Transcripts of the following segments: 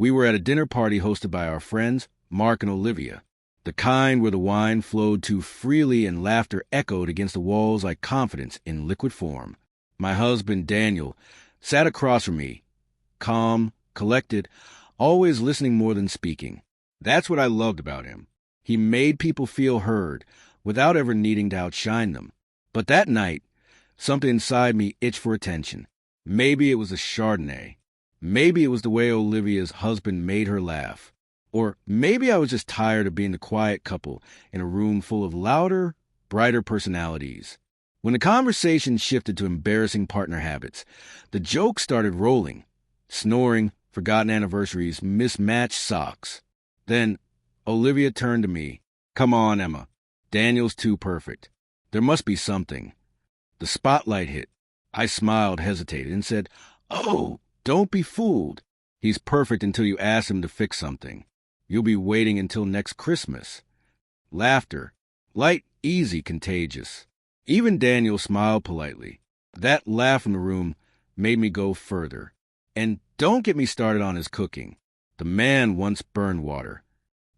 We were at a dinner party hosted by our friends, Mark and Olivia, the kind where the wine flowed too freely and laughter echoed against the walls like confidence in liquid form. My husband, Daniel, sat across from me, calm, collected, always listening more than speaking. That's what I loved about him. He made people feel heard without ever needing to outshine them. But that night, something inside me itched for attention. Maybe it was the Chardonnay. Maybe it was the way Olivia's husband made her laugh. Or maybe I was just tired of being the quiet couple in a room full of louder, brighter personalities. When the conversation shifted to embarrassing partner habits, the jokes started rolling. Snoring, forgotten anniversaries, mismatched socks. Then Olivia turned to me. Come on, Emma. Daniel's too perfect. There must be something. The spotlight hit. I smiled, hesitated, and said, "Oh, don't be fooled. He's perfect until you ask him to fix something. You'll be waiting until next Christmas." Laughter. Light, easy, contagious. Even Daniel smiled politely. That laugh in the room made me go further. And don't get me started on his cooking. The man once burned water.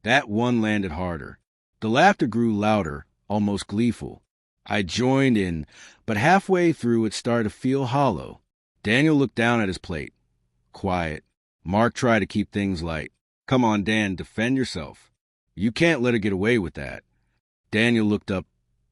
That one landed harder. The laughter grew louder, almost gleeful. I joined in, but halfway through it started to feel hollow. Daniel looked down at his plate. Quiet. Mark tried to keep things light. "Come on, Dan, defend yourself. You can't let her get away with that." Daniel looked up,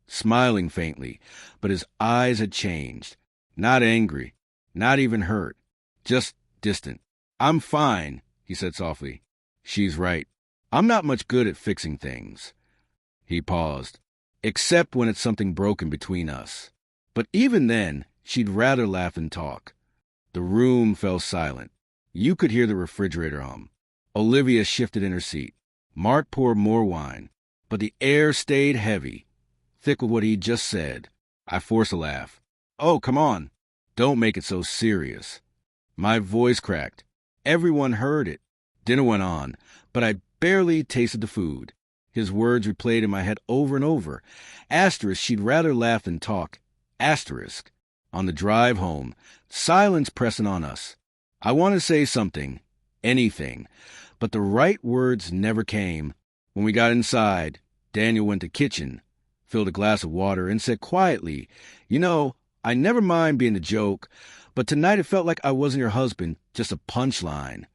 smiling faintly, but his eyes had changed. Not angry, not even hurt, just distant. "I'm fine," he said softly. "She's right. I'm not much good at fixing things." He paused. "Except when it's something broken between us. But even then, she'd rather laugh than talk." The room fell silent. You could hear the refrigerator hum. Olivia shifted in her seat. Mark poured more wine, but the air stayed heavy, thick with what he'd just said. I forced a laugh. "Oh, come on. Don't make it so serious." My voice cracked. Everyone heard it. Dinner went on, but I barely tasted the food. His words replayed in my head over and over. Asterisk, she'd rather laugh than talk. Asterisk. On the drive home, silence pressing on us. I wanted to say something, anything, but the right words never came. When we got inside, Daniel went to the kitchen, filled a glass of water, and said quietly, "You know, I never mind being the joke, but tonight it felt like I wasn't your husband, just a punchline."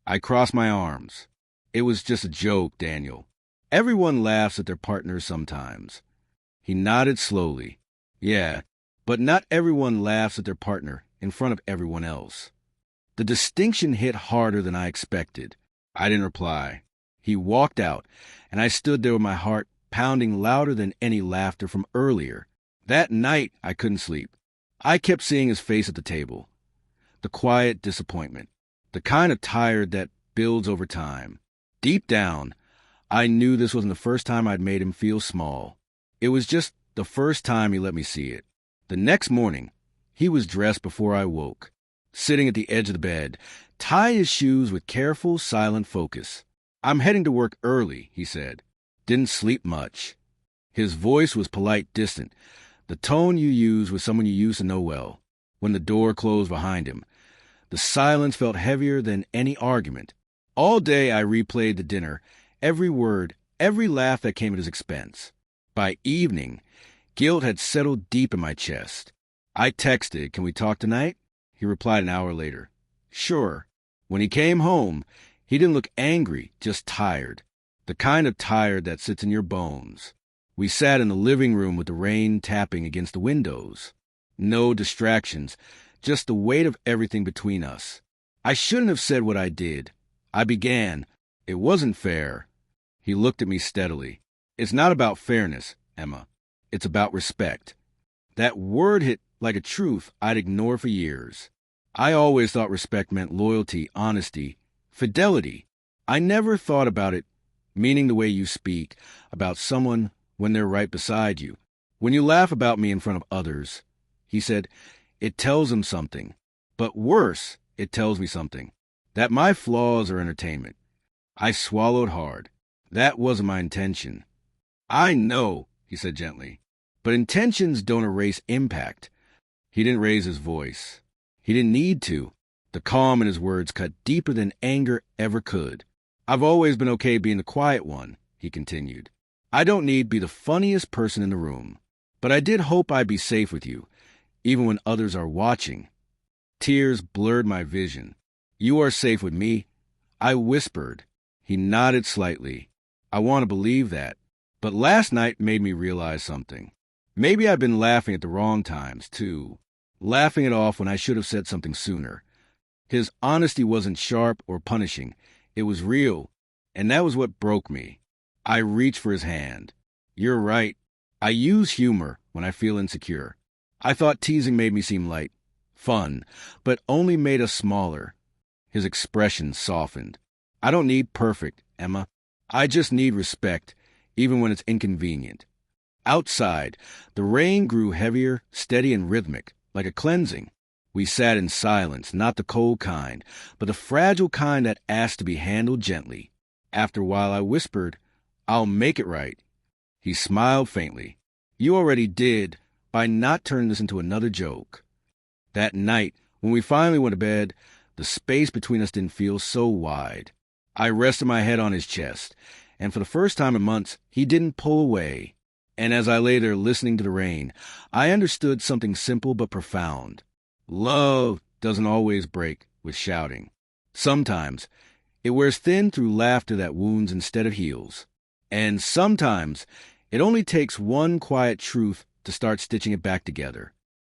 I crossed my arms. "It was just a joke, Daniel. Everyone laughs at their partners sometimes." He nodded slowly. "Yeah, but not everyone laughs at their partner in front of everyone else." The distinction hit harder than I expected. I didn't reply. He walked out, and I stood there with my heart pounding louder than any laughter from earlier. That night, I couldn't sleep. I kept seeing his face at the table. The quiet disappointment. The kind of tired that builds over time. Deep down, I knew this wasn't the first time I'd made him feel small. It was just the first time he let me see it. The next morning, he was dressed before I woke, sitting at the edge of the bed, tied his shoes with careful, silent focus. "I'm heading to work early," he said. "Didn't sleep much." His voice was polite, distant, the tone you use with someone you used to know well. When the door closed behind him, the silence felt heavier than any argument. All day I replayed the dinner, every word, every laugh that came at his expense. By evening, guilt had settled deep in my chest. I texted, "Can we talk tonight?" He replied an hour later. "Sure." When he came home, he didn't look angry, just tired. The kind of tired that sits in your bones. We sat in the living room with the rain tapping against the windows. No distractions, just the weight of everything between us. I shouldn't have said what I did. I began. "It wasn't fair." He looked at me steadily. "It's not about fairness, Emma. It's about respect." That word hit like a truth I'd ignored for years. I always thought respect meant loyalty, honesty, fidelity. I never thought about it meaning the way you speak about someone when they're right beside you. "When you laugh about me in front of others," he said, "it tells them something. But worse, it tells me something. That my flaws are entertainment." I swallowed hard. That wasn't my intention. "I know," he said gently, "but intentions don't erase impact." He didn't raise his voice. He didn't need to. The calm in his words cut deeper than anger ever could. I've always been okay being the quiet one, he continued. I don't need to be the funniest person in the room. But I did hope I'd be safe with you, even when others are watching. Tears blurred my vision. You are safe with me, I whispered. He nodded slightly. I want to believe that. But last night made me realize something. Maybe I've been laughing at the wrong times, too. Laughing it off when I should have said something sooner. His honesty wasn't sharp or punishing. It was real, and that was what broke me. I reached for his hand. You're right. I use humor when I feel insecure. I thought teasing made me seem light, fun, but only made us smaller. His expression softened. I don't need perfect, Emma. I just need respect, even when it's inconvenient. Outside, the rain grew heavier, steady, and rhythmic, like a cleansing. We sat in silence, not the cold kind, but the fragile kind that asked to be handled gently. After a while, I whispered, I'll make it right. He smiled faintly. You already did, by not turning this into another joke. That night, when we finally went to bed, the space between us didn't feel so wide. I rested my head on his chest, and for the first time in months, he didn't pull away. And as I lay there listening to the rain, I understood something simple but profound. Love doesn't always break with shouting. Sometimes it wears thin through laughter that wounds instead of heals. And sometimes it only takes one quiet truth to start stitching it back together.